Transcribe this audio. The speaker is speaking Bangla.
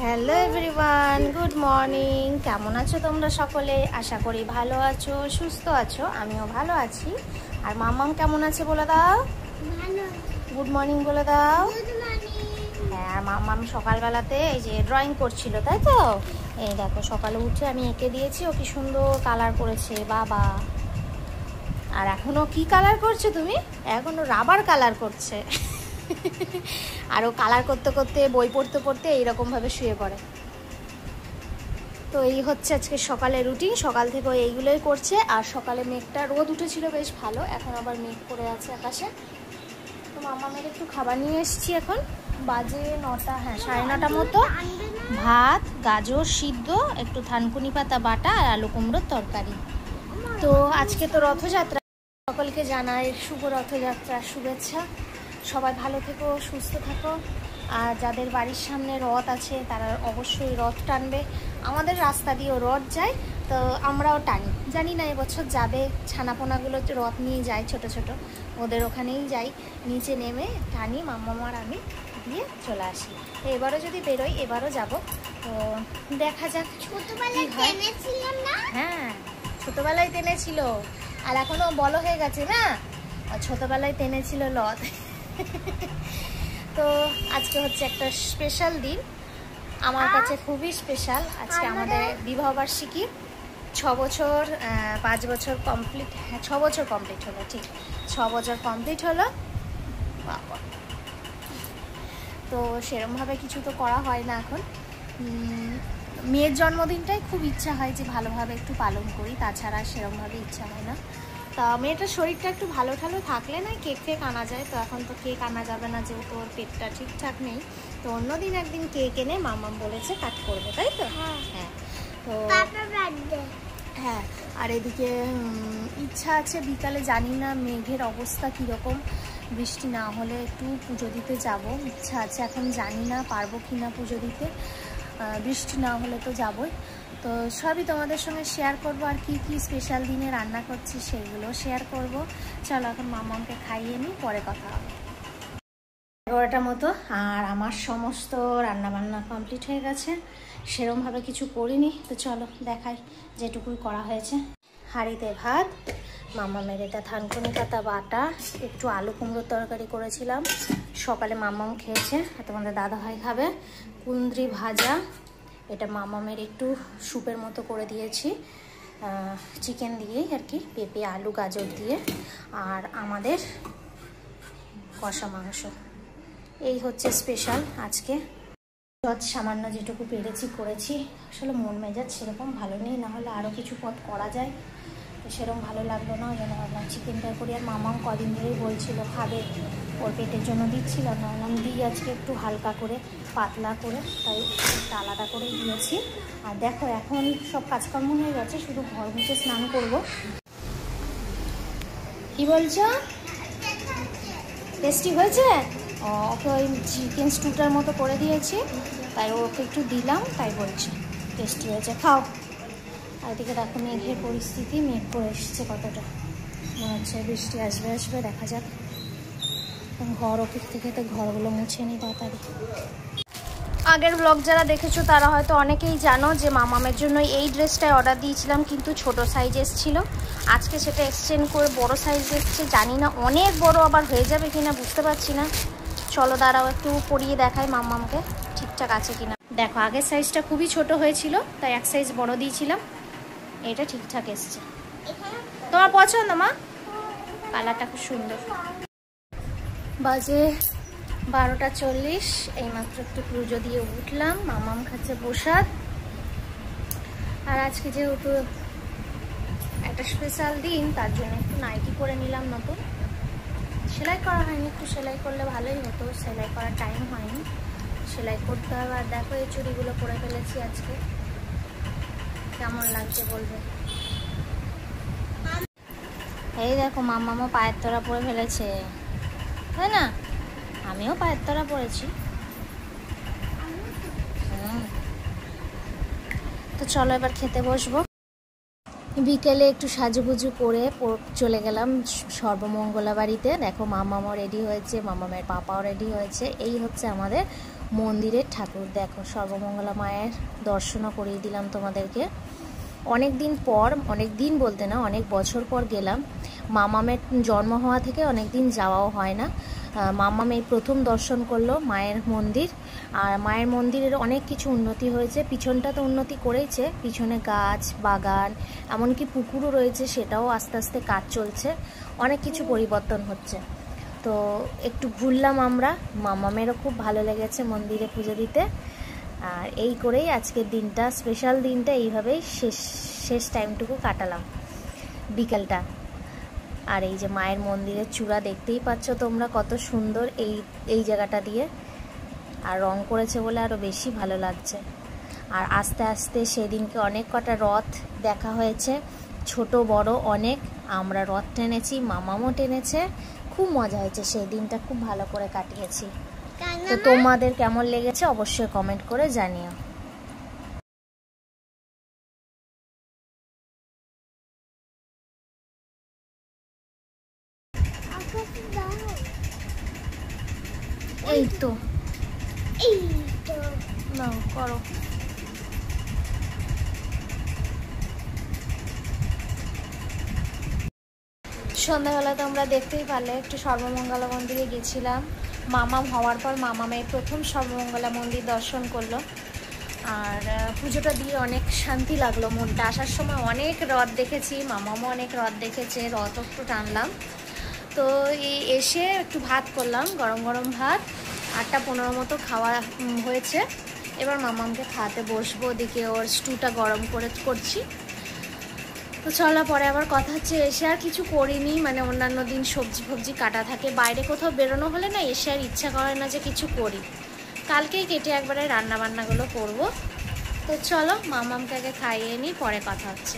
Hello everyone, good morning. কেমন আছো তোমরা সকলে? আশা করি ভালো আছো, সুস্থ আছো। আমিও ভালো আছি। আর মাম্মাম কেমন আছে বলে দাও। গুড মর্নিং বলে দাও। হ্যাঁ, আর মাম্মাম সকালবেলাতে এই যে ড্রয়িং করছিল, তাই তো? এই দেখো, সকালে উঠে আমি এঁকে দিয়েছি। ও কি সুন্দর কালার করেছে বাবা। আর এখনো কি কালার করছে তুমি? এখনো রাবার কালার করছে। আর ও কালার করতে করতে, বই পড়তে পড়তে এইরকমভাবে শুয়ে পড়ে। তো এই হচ্ছে আজকে সকালের রুটিন। সকাল থেকে এইগুলোই করছে। আর সকালে মেঘটা, রোদ উঠেছিল বেশ ভালো, এখন আবার মেঘ পড়ে আছে আকাশে। তো মামামের একটু খাবার নিয়ে এসেছি। এখন বাজে 9টা, হ্যাঁ 9:30 মতো। ভাত, গাজর সিদ্ধ, একটু থানকুনি পাতা বাটা আর আলু কুমড়োর তরকারি। তো আজকে তো রথযাত্রা, সকলকে জানাই শুভ রথযাত্রার শুভেচ্ছা। সবাই ভালো থেকো, সুস্থ থাকো। আর যাদের বাড়ির সামনে রথ আছে তারা অবশ্যই রথ টানবে। আমাদের রাস্তা দিয়েও রথ যায়, তো আমরাও টানি। জানি না এবছর যাবে, ছানাপোনাগুলো রথ নিয়ে যায় ছোট ছোট, ওদের ওখানেই যাই, নিচে নেমে টানি মাম্মামার আমি দিয়ে চলে আসি। তো এবারও যদি বেরোই, এবারও যাব। তো দেখা যাক। হ্যাঁ, ছোটবেলায় টেনেছিল, আর এখনো বড় হয়ে গেছে না। ছোটবেলায় টেনেছিল রথ। তো আজকে হচ্ছে একটা স্পেশাল দিন, আমার কাছে খুবই স্পেশাল। আজকে আমাদের বিবাহবার্ষিকী। 6 বছর, 5 বছর কমপ্লিট। হ্যাঁ, 6 বছর কমপ্লিট হলো, ঠিক 6 বছর কমপ্লিট হলো। তো সেরমভাবে কিছু তো করা হয় না এখন। মেয়ের জন্মদিনটাই খুব ইচ্ছা হয় যে ভালোভাবে একটু পালন করি, তাছাড়া সেরমভাবে ইচ্ছা হয় না। তা মেয়েটার শরীরটা একটু ভালো থাকলে না কেক ফেক আনা যায়। তো এখন তো কেক আনা যাবে না, যেহেতু ওর পেটটা ঠিকঠাক নেই। তো অন্যদিন একদিন কেক এনে মামাম বলেছে কাট করবে, তাই তো? হ্যাঁ। তো হ্যাঁ, আর এদিকে ইচ্ছা আছে বিকালে, জানি না মেঘের অবস্থা কীরকম, বৃষ্টি না হলে একটু পুজো দিতে যাব, ইচ্ছা আছে। এখন জানি না পারবো কি না পুজো দিতে, বৃষ্টি না হলে তো যাবই। তো সবই তোমাদের সঙ্গে শেয়ার করব। আর কি কি স্পেশাল দিনে রান্না করছি সেগুলো শেয়ার করব। চলো এখন মামামকে খাইয়ে নিই, পরে কথা হবে। 11টা মতো, আর আমার সমস্ত রান্নাবান্না কমপ্লিট হয়ে গেছে। সেরমভাবে কিছু করিনি। তো চলো দেখাই যেটুকুই করা হয়েছে। হাঁড়িতে ভাত, মামামের এটা থানকুনি পাতা বাটা, একটু আলু কুমড়োর তরকারি করেছিলাম, সকালে মামাম খেয়েছে, আর তোমাদের দাদাভাই খাবে। কুঁদরি ভাজা, এটা মামামের একটু স্যুপের মতো করে দিয়েছি, চিকেন দিয়েই আর কি, পেঁপে আলু গাজর দিয়ে। আর আমাদের কষা মাংস। এই হচ্ছে স্পেশাল আজকে। যত সামান্য যেটুকু পেরেছি করেছি। আসলে মন মেজাজ সেরকম ভালো নেই, না হলে আরও কিছু পদ করা যায়, তো সেরকম ভালো লাগলো না। ওই জন্য ভাবলাম চিকেনটা করি। আর মামাম কদিন ধরেই বলছিল খাবে, ওর পেটের জন্য দিচ্ছিলাম না, বললাম দিই আজকে একটু হালকা করে, পাতলা করে, তাই একটা আলাদা করেই দিয়েছি। আর দেখো এখন সব কাজকর্ম হয়ে গেছে, শুধু ঘর মুছে স্নান করব। কি বলছো? টেস্টি হয়েছে? ওকে ওই চিকেন স্টুটার মতো করে দিয়েছি, তাই ওকে একটু দিলাম, তাই বলছি টেস্টি হয়েছে, খাও। আর এদিকে দেখো মেঘের পরিস্থিতি, মেঘ করে এসছে কতটা, মনে হচ্ছে বৃষ্টি আসবে আসবে, দেখা যাক। ঘর ওকে থেকে তো ঘরগুলো মুছে নিই তাড়াতাড়ি। আগের ব্লগ যারা দেখেছো তারা হয়তো অনেকেই জানো যে মামামের জন্য এই ড্রেসটাই অর্ডার দিয়েছিলাম, কিন্তু ছোট সাইজ এসেছিলো। আজকে সেটা এক্সচেঞ্জ করে বড় সাইজ এসছে, জানি না অনেক বড় আবার হয়ে যাবে কিনা, বুঝতে পারছি না। চলো দাঁড়াও একটু পরিয়ে দেখাই মাম্মামকে ঠিকঠাক আছে কিনা। দেখো আগের সাইজটা খুবই ছোট হয়েছিল, তাই এক সাইজ বড় দিয়েছিলাম, এটা ঠিকঠাক এসছে। তোমার পছন্দ মা? কালারটা খুব সুন্দর। বাজে 12টা 40, এইমাত্র একটু পুজো দিয়ে উঠলাম। মামাম খাচ্ছে প্রসাদ। আর আজকে যেহেতু একটা স্পেশাল দিন, তার জন্য একটু নাইটি করে নিলাম নতুন। সেলাই করা হয়নি, একটু সেলাই করলে ভালোই হতো, সেলাই করার টাইম হয়নি, সেলাই করতে হবে। আর দেখো এই চুড়িগুলো পরে ফেলেছি আজকে, কেমন লাগছে বলবে। এই দেখো মাম্মামও পায়ের তলা পরে ফেলেছে, তাই না? আমিও পায়ের তলা পরেছি। তো চলো এবার খেতে বসবো। বিকেলে একটু সাজুগুজু করে চলে গেলাম সর্বমঙ্গলা বাড়িতে। দেখো মামামও রেডি হয়েছে, মামামের পাপাও রেডি হয়েছে। এই হচ্ছে আমাদের মন্দিরের ঠাকুর। দেখো সর্বমঙ্গলা মায়ের দর্শনও করিয়ে দিলাম তোমাদেরকে। অনেক দিন পর, অনেক দিন বলতে না, অনেক বছর পর গেলাম। মামামের জন্ম হওয়া থেকে অনেক দিন যাওয়াও হয় না। মামাম এই প্রথম দর্শন করলো মায়ের মন্দির। আর মায়ের মন্দিরের অনেক কিছু উন্নতি হয়েছে, পিছনটা তো উন্নতি করেইছে, পিছনে গাছ বাগান এমনকি পুকুরও রয়েছে, সেটাও আস্তে আস্তে কাজ চলছে, অনেক কিছু পরিবর্তন হচ্ছে। তো একটু ঘুরলাম আমরা, মামামেরও খুব ভালো লেগেছে মন্দিরে পুজো দিতে। আর এই করেই আজকের দিনটা, স্পেশাল দিনটা এইভাবেই শেষ টাইমটুকু কাটালাম, বিকেলটা। আর এই যে মায়ের মন্দিরের চূড়া দেখতেই পাচ্ছ তোমরা কত সুন্দর এই জায়গাটা দিয়ে, আর রং করেছে বলে আরও বেশি ভালো লাগছে। আর আস্তে আস্তে সেদিনকে অনেক কটা রথ দেখা হয়েছে, ছোট বড় অনেক। আমরা রথ টেনেছি, মামামও টেনেছে, খুব মজা হয়েছে, সেই দিনটা খুব ভালো করে কাটিয়েছি। তো তোমাদের কেমন লেগেছে অবশ্যই কমেন্ট করে জানিও। এই তো নাও করো। সন্ধ্যাবেলা তো আমরা দেখতেই পারলে একটু সর্বমঙ্গলা মন্দিরে গেছিলাম। মামাম হওয়ার পর মামামের প্রথম সর্বমঙ্গলা মন্দির দর্শন করলো। আর পুজোটা দিয়ে অনেক শান্তি লাগলো মনটা। আসার সময় অনেক রথ দেখেছি, মামামও অনেক রথ দেখেছে, রথ একটু টানলাম। তো এই এসে একটু ভাত করলাম, গরম গরম ভাত, 8টা 15 মতো খাওয়া হয়েছে। এবার মামামকে খাওয়াতে বসবো, ওদিকে ওর স্টুটা গরম করছি। তো চলা পরে আবার কথা হচ্ছে। এসে আর কিছু করিনি, মানে অন্যান্য দিন সবজি ফবজি কাটা থাকে, বাইরে কোথাও বেরোনো হলে না এসে আর ইচ্ছা করে না যে কিছু করি। কালকেই কেটে একবারে রান্না বান্নাগুলো করবো। তো চলো মামামকে আগে খাইয়ে নিই, পরে কথা হচ্ছে।